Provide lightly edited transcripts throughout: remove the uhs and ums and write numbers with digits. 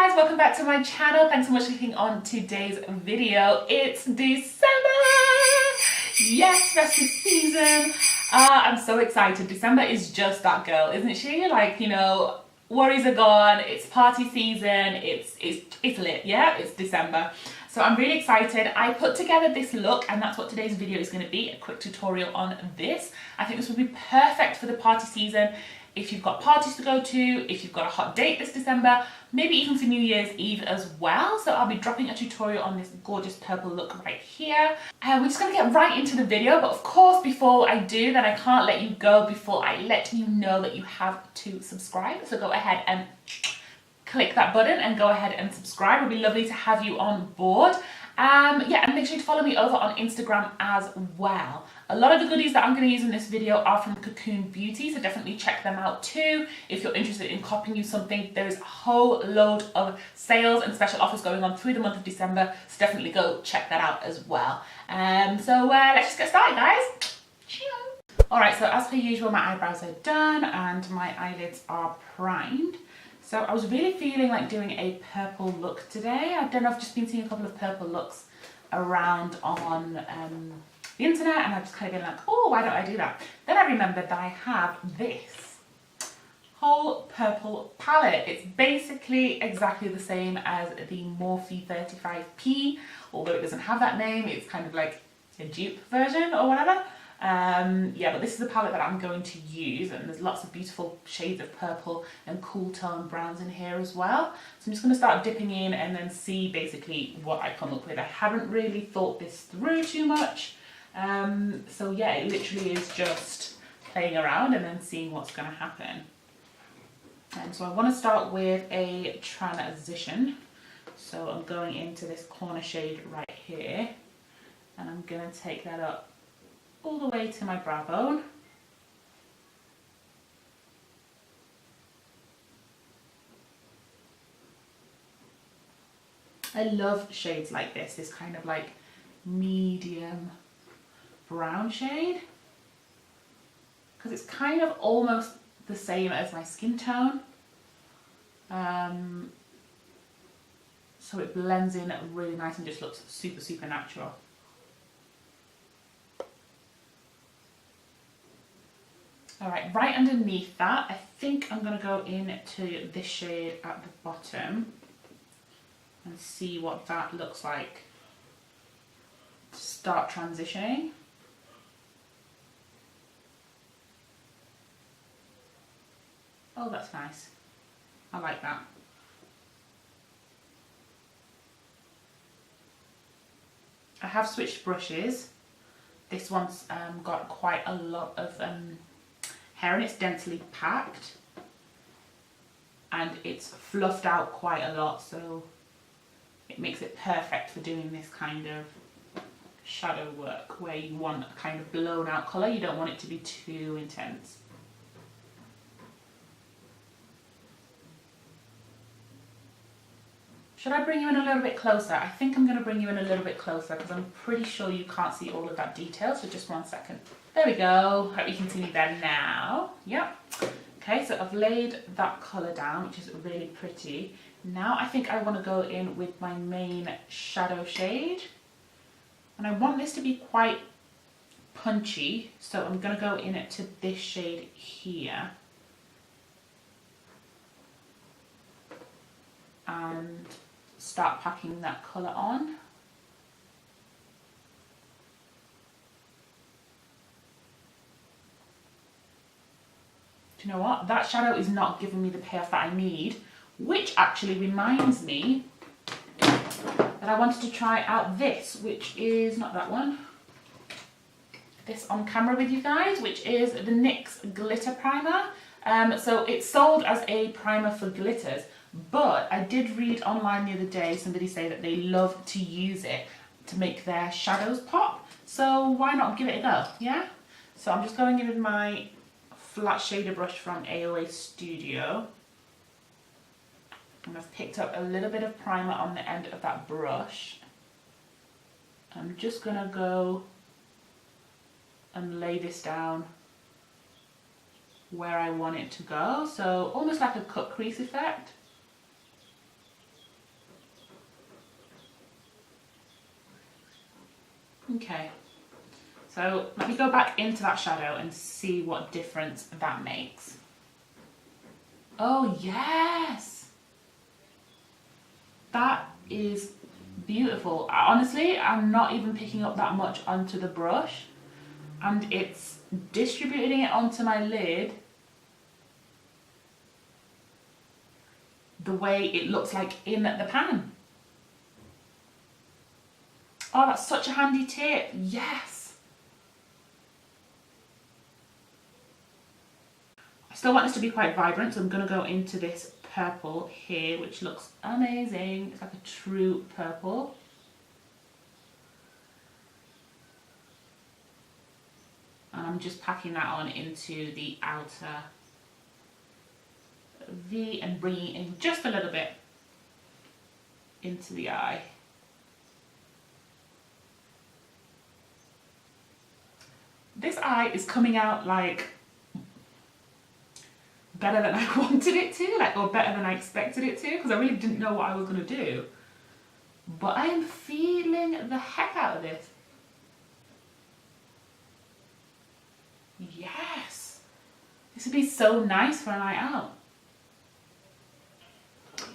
guys, welcome back to my channel. Thanks so much for clicking on today's video. It's December! Yes, festive season. I'm so excited. December is just that girl, isn't she? Like, you know, worries are gone, it's party season, it's lit, yeah? It's December. So I'm really excited. I put together this look and that's what today's video is going to be, a quick tutorial on this. I think this would be perfect for the party season. If you've got parties to go to, if you've got a hot date this December, maybe even for New Year's Eve as well. So I'll be dropping a tutorial on this gorgeous purple look right here. We're just gonna get right into the video, but of course before I do, then I can't let you go before I let you know that you have to subscribe. So go ahead and click that button and go ahead and subscribe. It'll be lovely to have you on board. Yeah, and make sure to follow me over on Instagram as well. A lot of the goodies that I'm going to use in this video are from Cocoon Beauty, so definitely check them out too. If you're interested in copying you something, there is a whole load of sales and special offers going on through the month of December, so definitely go check that out as well. So let's just get started, guys. Alright, so as per usual, my eyebrows are done and my eyelids are primed. So I was really feeling like doing a purple look today. I don't know, I've just been seeing a couple of purple looks around on the internet and I've just kind of been like, oh, why don't I do that? Then I remembered that I have this whole purple palette. It's basically exactly the same as the Morphe 35P, although it doesn't have that name. It's kind of like a dupe version or whatever. Yeah, but this is the palette that I'm going to use, and there's lots of beautiful shades of purple and cool tone browns in here as well. So I'm just going to start dipping in and then see basically what I come up with. I haven't really thought this through too much. So yeah, it literally is just playing around and then seeing what's going to happen. And so I want to start with a transition. So I'm going into this corner shade right here, and I'm going to take that up all the way to my brow bone. I love shades like this kind of like medium brown shade, because it's kind of almost the same as my skin tone. So it blends in really nice and just looks super, super natural. Alright, right underneath that, I think I'm going to go into this shade at the bottom and see what that looks like to start transitioning. Oh, that's nice. I like that. I have switched brushes. This one's got quite a lot of hair and it's densely packed and it's fluffed out quite a lot, so it makes it perfect for doing this kind of shadow work where you want a kind of blown out colour. You don't want it to be too intense. Should I bring you in a little bit closer? I think I'm going to bring you in a little bit closer because I'm pretty sure you can't see all of that detail, so just 1 second. There we go. Hope you can see me there now. Yep. Okay, so I've laid that colour down, which is really pretty. Now I think I want to go in with my main shadow shade. And I want this to be quite punchy, so I'm going to go in to this shade here. And start packing that colour on. Do you know what? That shadow is not giving me the payoff that I need, which actually reminds me that I wanted to try out this, which is not that one. This on camera with you guys, which is the NYX Glitter Primer. So it's sold as a primer for glitters, but I did read online the other day somebody say that they love to use it to make their shadows pop. So why not give it a go, yeah? So I'm just going in with my flat shader brush from AOA Studio. And I've picked up a little bit of primer on the end of that brush. I'm just going to go and lay this down where I want it to go. So almost like a cut crease effect. Okay, so let me go back into that shadow and see what difference that makes. Oh yes, that is beautiful. Honestly, I'm not even picking up that much onto the brush, and it's distributing it onto my lid the way it looks like in the pan. Oh, that's such a handy tip. Yes. I still want this to be quite vibrant, so I'm going to go into this purple here, which looks amazing. It's like a true purple. And I'm just packing that on into the outer V and bringing in just a little bit into the eye. This eye is coming out like better than I wanted it to, like, or better than I expected it to, because I really didn't know what I was going to do. But I am feeling the heck out of this. Yes, this would be so nice for a night out.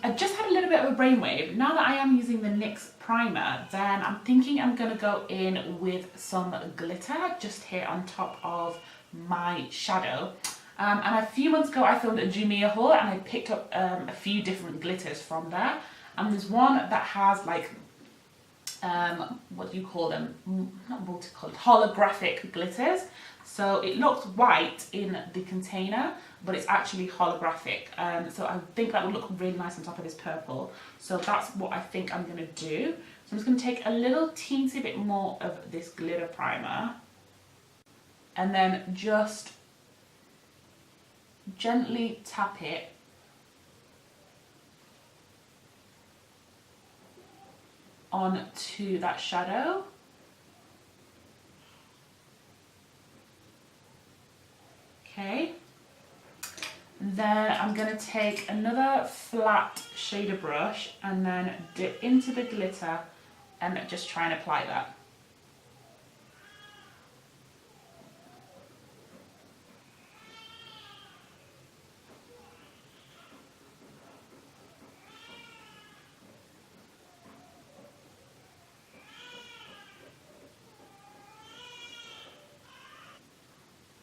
I just had a little bit of a brainwave. Now that I am using the NYX primer, then I'm thinking I'm going to go in with some glitter just here on top of my shadow. And a few months ago I filmed a Jumia haul and I picked up a few different glitters from there. And there's one that has like, what do you call them? Not multicolored, holographic glitters. So it looks white in the container, but it's actually holographic. So I think that would look really nice on top of this purple. So that's what I think I'm going to do. So I'm just going to take a little teensy bit more of this glitter primer and then just gently tap it onto that shadow. Okay, then I'm going to take another flat shader brush and then dip into the glitter and just try and apply that.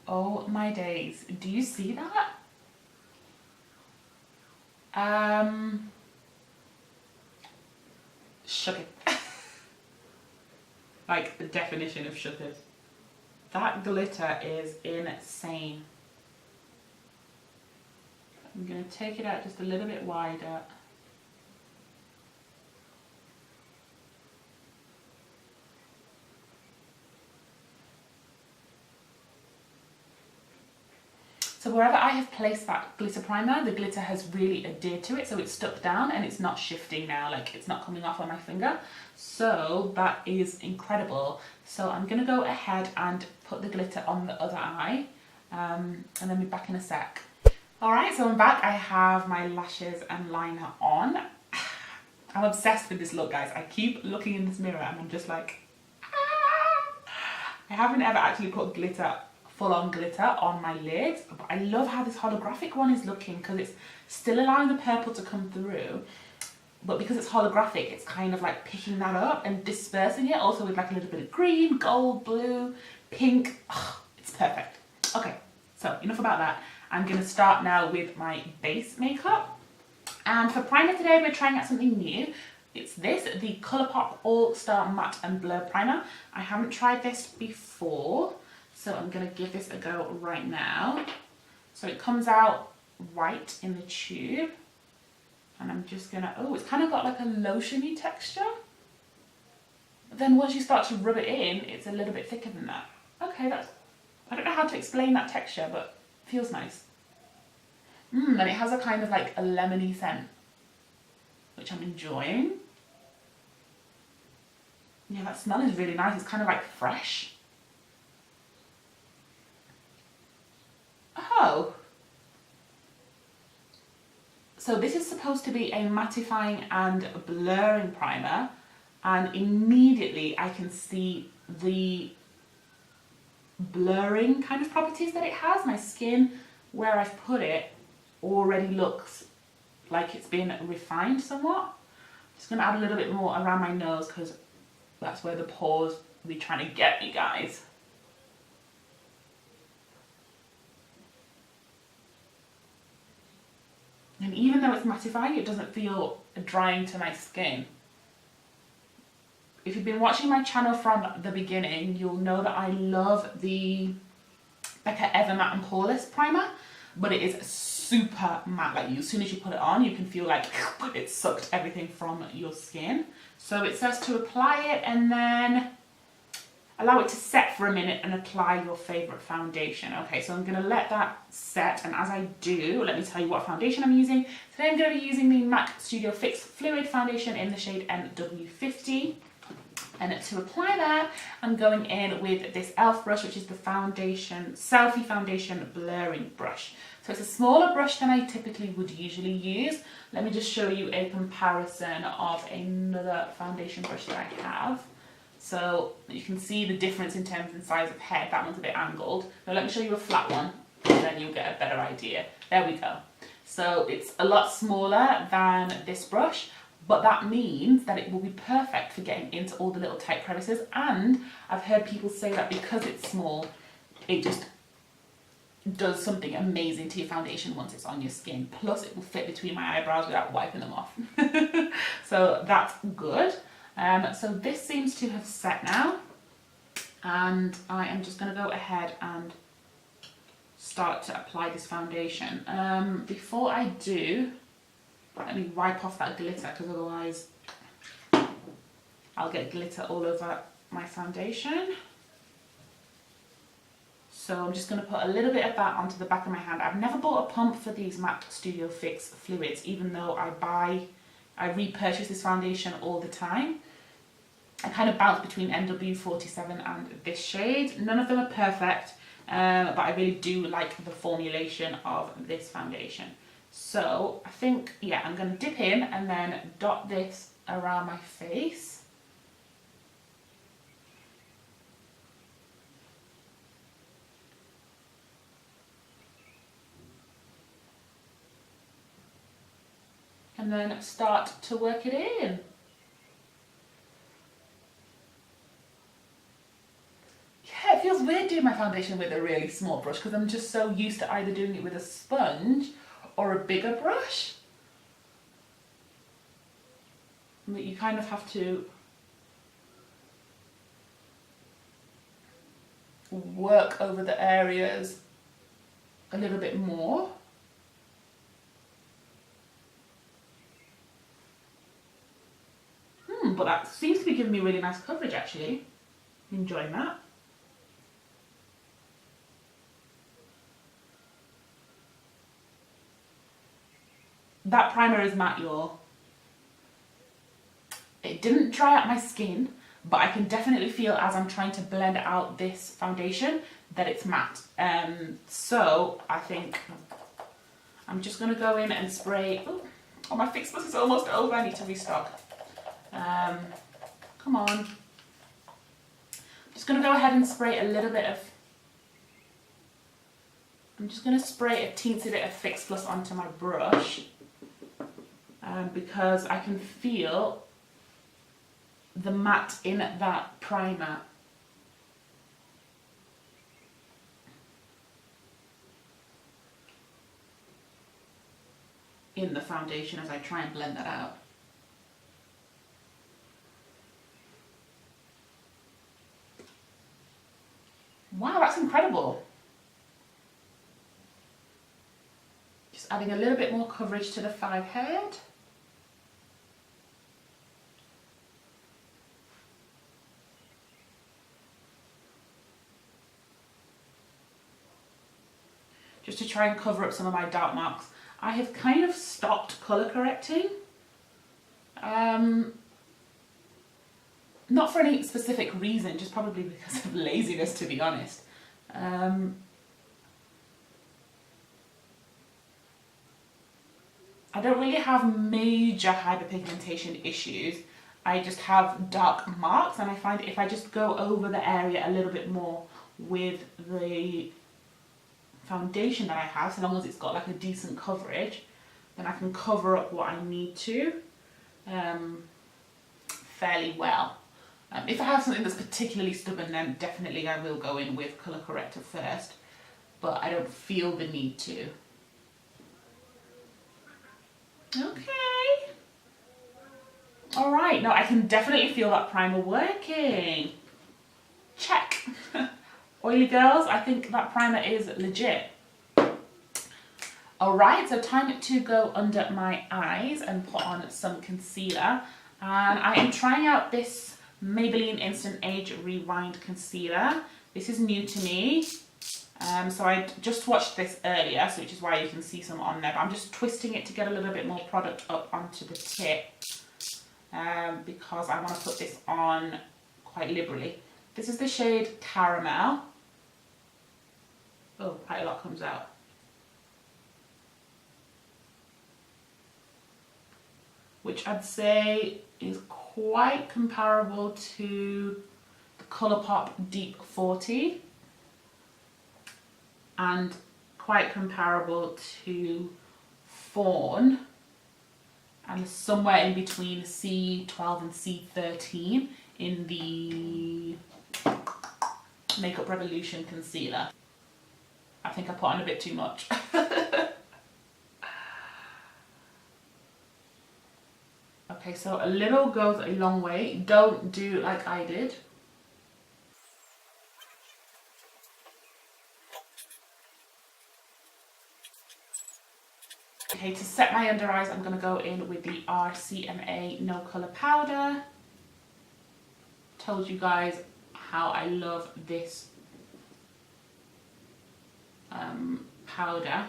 Oh my days, do you see that? Shook it. Like the definition of shook it. That glitter is insane. I'm going to take it out just a little bit wider. So wherever I have placed that glitter primer, the glitter has really adhered to it, so it's stuck down and it's not shifting now, like it's not coming off on my finger. So that is incredible. So I'm going to go ahead and put the glitter on the other eye, and then be back in a sec. Alright, so I'm back. I have my lashes and liner on. I'm obsessed with this look, guys. I keep looking in this mirror and I'm just like, ah! I haven't ever actually put glitter, full-on glitter on my lids, but I love how this holographic one is looking because it's still allowing the purple to come through, but because it's holographic, it's kind of like picking that up and dispersing it also with like a little bit of green, gold, blue, pink. Oh, it's perfect. Okay, so enough about that. I'm going to start now with my base makeup, and for primer today we're trying out something new. It's this, the Colourpop All Star Matte and Blur Primer. I haven't tried this before, so I'm going to give this a go right now. So it comes out white in the tube. And I'm just going to, oh, it's kind of got like a lotiony texture. But then once you start to rub it in, it's a little bit thicker than that. Okay, that's, I don't know how to explain that texture, but it feels nice. And it has a kind of like a lemony scent, which I'm enjoying. Yeah, that smell is really nice. It's kind of like fresh. Oh, so this is supposed to be a mattifying and blurring primer, and immediately I can see the blurring kind of properties that it has. My skin, where I've put it, already looks like it's been refined somewhat. Just going to add a little bit more around my nose because that's where the pores will be trying to get me, guys. And even though it's mattifying, it doesn't feel drying to my skin. If you've been watching my channel from the beginning, you'll know that I love the Becca Ever Matte and Poreless primer, but it is super matte. Like, as soon as you put it on, you can feel like it sucked everything from your skin. So it says to apply it and then allow it to set for a minute and apply your favorite foundation. Okay, so I'm going to let that set, and as I do, let me tell you what foundation I'm using. Today I'm going to be using the MAC Studio Fix Fluid Foundation in the shade NW50. And to apply that, I'm going in with this e.l.f. brush, which is the Selfie Foundation Blurring Brush. So it's a smaller brush than I typically would usually use. Let me just show you a comparison of another foundation brush that I have. So you can see the difference in terms and size of head. That one's a bit angled. Now let me show you a flat one, and then you'll get a better idea. There we go. So it's a lot smaller than this brush, but that means that it will be perfect for getting into all the little tight crevices. And I've heard people say that because it's small, it just does something amazing to your foundation once it's on your skin. Plus it will fit between my eyebrows without wiping them off. So that's good. So this seems to have set now, and I am just going to go ahead and start to apply this foundation. Before I do, let me wipe off that glitter, because otherwise I'll get glitter all over my foundation. So I'm just going to put a little bit of that onto the back of my hand. I've never bought a pump for these MAC Studio Fix fluids, even though I repurchase this foundation all the time. I kind of bounce between NW47 and this shade. None of them are perfect, but I really do like the formulation of this foundation. So I think, yeah, I'm going to dip in and then dot this around my face. And then start to work it in. Yeah, it feels weird doing my foundation with a really small brush because I'm just so used to either doing it with a sponge or a bigger brush. But you kind of have to work over the areas a little bit more. But that seems to be giving me really nice coverage actually. I'm enjoying that. That primer is matte, y'all. It didn't dry out my skin, but I can definitely feel as I'm trying to blend out this foundation that it's matte. So I think I'm just going to go in and spray. Oh, my Fix Plus is almost over. I need to restock. Come on. I'm just going to go ahead and spray a little bit of, I'm just going to spray a teensy bit of Fix Plus onto my brush, because I can feel the matte in that primer. In the foundation as I try and blend that out. Wow, that's incredible. Just adding a little bit more coverage to the 5 head. Just to try and cover up some of my dark marks. I have kind of stopped colour correcting. Not for any specific reason, just probably because of laziness, to be honest. I don't really have major hyperpigmentation issues. I just have dark marks, and I find if I just go over the area a little bit more with the foundation that I have, so long as it's got like a decent coverage, then I can cover up what I need to fairly well. If I have something that's particularly stubborn, then definitely I will go in with colour corrector first, but I don't feel the need to. Okay. Alright, now I can definitely feel that primer working. Check. Oily girls, I think that primer is legit. Alright, so time to go under my eyes and put on some concealer. And I am trying out this Maybelline Instant Age Rewind Concealer. This is new to me. So I just watched this earlier, so which is why you can see some on there. But I'm just twisting it to get a little bit more product up onto the tip. Because I want to put this on quite liberally. This is the shade Caramel. Oh, quite a lot comes out. Which I'd say is quite comparable to the Colourpop Deep 40 and quite comparable to Fawn, and somewhere in between C12 and C13 in the Makeup Revolution concealer. I think I put on a bit too much. Okay, so a little goes a long way. Don't do like I did. Okay, to set my under eyes, I'm going to go in with the RCMA No Colour Powder. Told you guys how I love this powder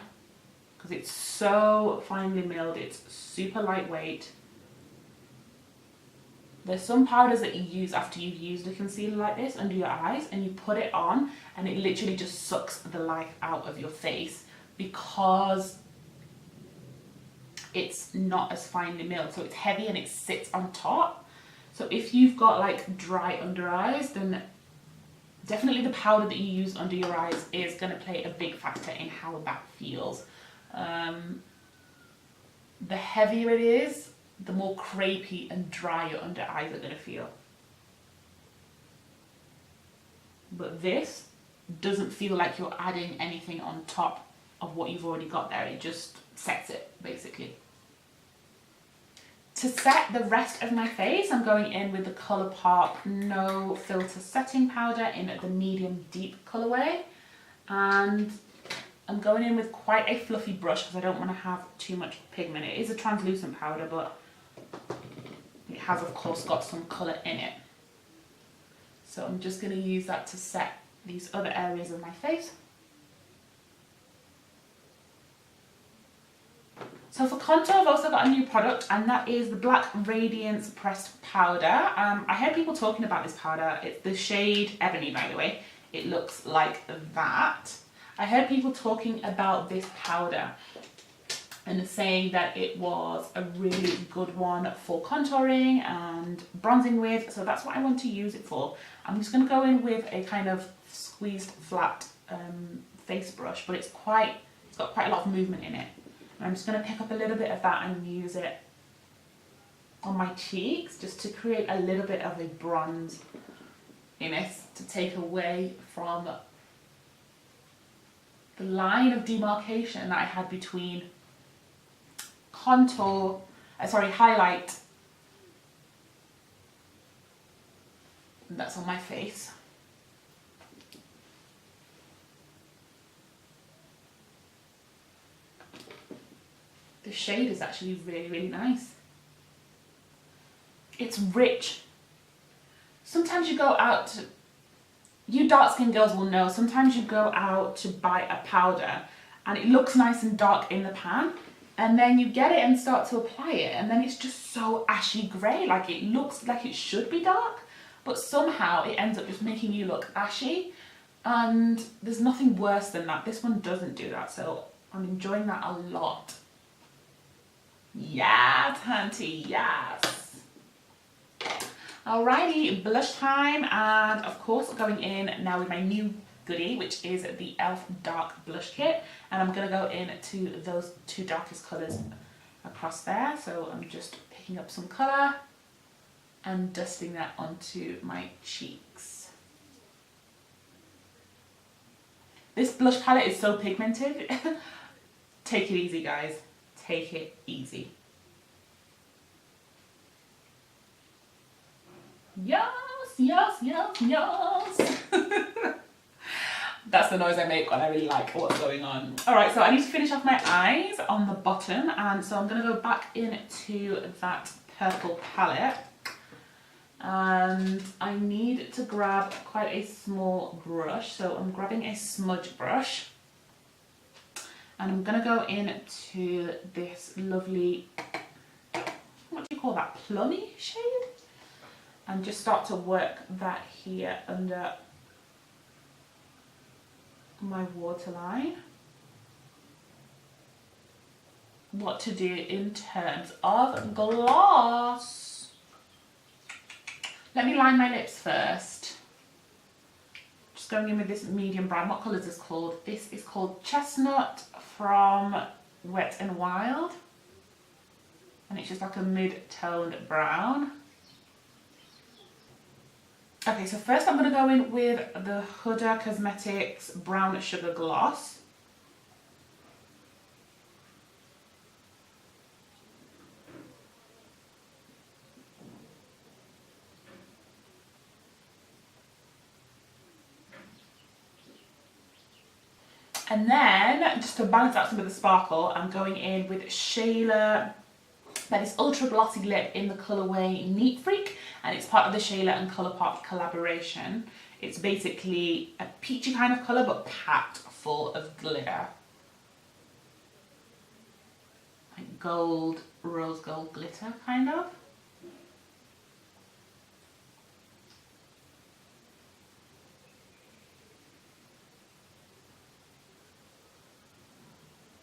because it's so finely milled, it's super lightweight. There's some powders that you use after you've used a concealer like this under your eyes, and you put it on and it literally just sucks the life out of your face because it's not as finely milled, so it's heavy and it sits on top. So if you've got like dry under eyes, then definitely the powder that you use under your eyes is going to play a big factor in how that feels. The heavier it is, the more crepey and dry your under eyes are going to feel. But this doesn't feel like you're adding anything on top of what you've already got there. It just sets it, basically. To set the rest of my face, I'm going in with the Colourpop No Filter Setting Powder in the medium deep colourway. And I'm going in with quite a fluffy brush because I don't want to have too much pigment. It is a translucent powder, but it has of course got some colour in it. So I'm just going to use that to set these other areas of my face. So for contour, I've also got a new product, and that is the Black Radiance Pressed Powder. I heard people talking about this powder. It's the shade Ebony, by the way. It looks like that. I heard people talking about this powder and saying that it was a really good one for contouring and bronzing with, so that's what I want to use it for. I'm just going to go in with a kind of squeezed flat face brush, but it's got quite a lot of movement in it. And I'm just going to pick up a little bit of that and use it on my cheeks just to create a little bit of a bronze in it, to take away from the line of demarcation that I had between highlight that's on my face. The shade is actually really, really nice. It's rich. Sometimes you go out to, you dark skinned girls will know, sometimes you go out to buy a powder and it looks nice and dark in the pan, and then you get it and start to apply it, and then it's just so ashy grey, like it looks like it should be dark, but somehow it ends up just making you look ashy, and there's nothing worse than that. This one doesn't do that, so I'm enjoying that a lot. Yes, hunty, yes. Alrighty, blush time, and of course going in now with my new goodie, which is the e.l.f. Dark Blush Kit, and I'm going to go into those two darkest colours across there. So I'm just picking up some colour and dusting that onto my cheeks. This blush palette is so pigmented. Take it easy, guys. Take it easy. Yes, yes, yes, yes. That's the noise I make when I really like what's going on. Alright, so I need to finish off my eyes on the bottom, and so I'm going to go back into that purple palette. And I need to grab quite a small brush, so I'm grabbing a smudge brush. And I'm going to go into this lovely, what do you call that, plummy shade? And just start to work that here under my waterline. What to do in terms of gloss. Let me line my lips first. Just going in with this medium brown. What colour is this called? This is called Chestnut from Wet n Wild. And it's just like a mid-toned brown. Okay, so first I'm going to go in with the Huddah Cosmetics Brown Sugar Gloss. And then, just to balance out some of the sparkle, I'm going in with Shayla, that is Ultra Glossy Lip in the colourway Neat Freak, and it's part of the Shayla and Colourpop collaboration. It's basically a peachy kind of colour, but packed full of glitter. Like gold, rose gold glitter, kind of.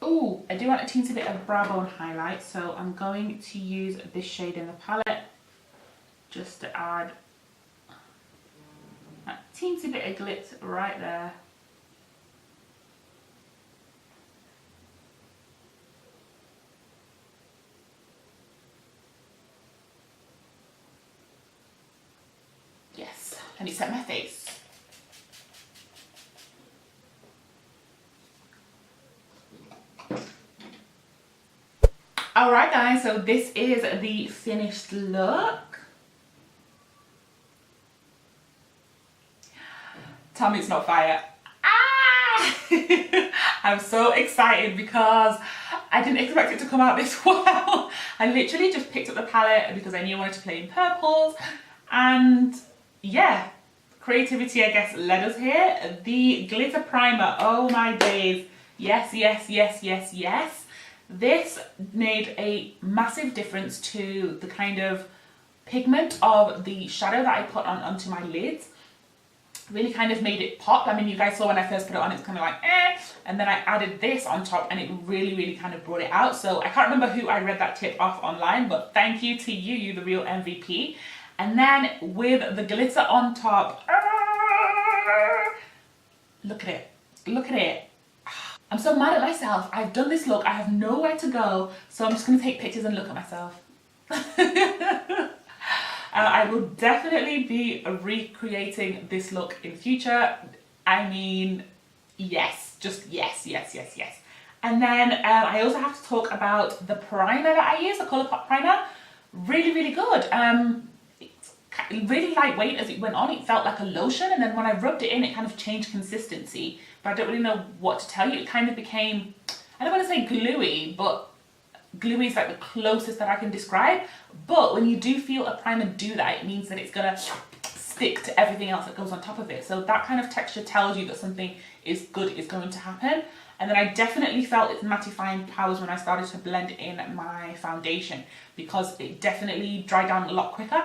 Ooh, I do want a teensy bit of brow bone highlight, so I'm going to use this shade in the palette just to add a teensy bit of glitz right there. Yes, let me set my face. Alright guys, so this is the finished look. Tell me it's not fire. Ah! I'm so excited because I didn't expect it to come out this well. I literally just picked up the palette because I knew I wanted to play in purples, and yeah, creativity I guess led us here. The glitter primer, oh my days. Yes, yes, yes, yes, yes. This made a massive difference to the kind of pigment of the shadow that I put on onto my lids. Really kind of made it pop. I mean, you guys saw when I first put it on, it's kind of like eh, and then I added this on top and it really, really kind of brought it out. So I can't remember who I read that tip off online, but thank you to you, you the real MVP. And then with the glitter on top, look at it, look at it. I'm so mad at myself. I've done this look, I have nowhere to go, so I'm just going to take pictures and look at myself. I will definitely be recreating this look in future. I mean, yes, just yes, yes, yes, yes. And then I also have to talk about the primer that I use, the Colourpop primer. Really, really good. It's really lightweight as it went on. It felt like a lotion, and then when I rubbed it in, it kind of changed consistency. But I don't really know what to tell you. It kind of became, I don't want to say gluey, but gluey is like the closest that I can describe. But when you do feel a primer do that, it means that it's gonna stick to everything else that goes on top of it. So that kind of texture tells you that something is good is going to happen. And then I definitely felt its mattifying powers when I started to blend in my foundation, because it definitely dried down a lot quicker.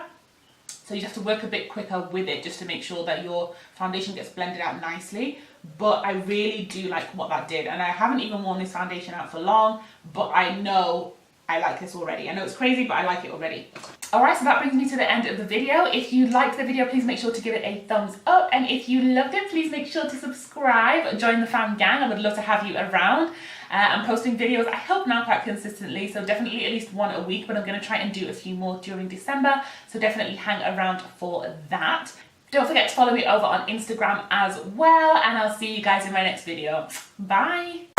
So you have to work a bit quicker with it just to make sure that your foundation gets blended out nicely. But I really do like what that did. And I haven't even worn this foundation out for long, but I know I like this already. I know it's crazy, but I like it already. Alright, so that brings me to the end of the video. If you liked the video, please make sure to give it a thumbs up. And if you loved it, please make sure to subscribe. Join the fam gang. I would love to have you around. I'm posting videos, I hope now, quite consistently. So definitely at least one a week, but I'm going to try and do a few more during December. So definitely hang around for that. Don't forget to follow me over on Instagram as well. And I'll see you guys in my next video. Bye.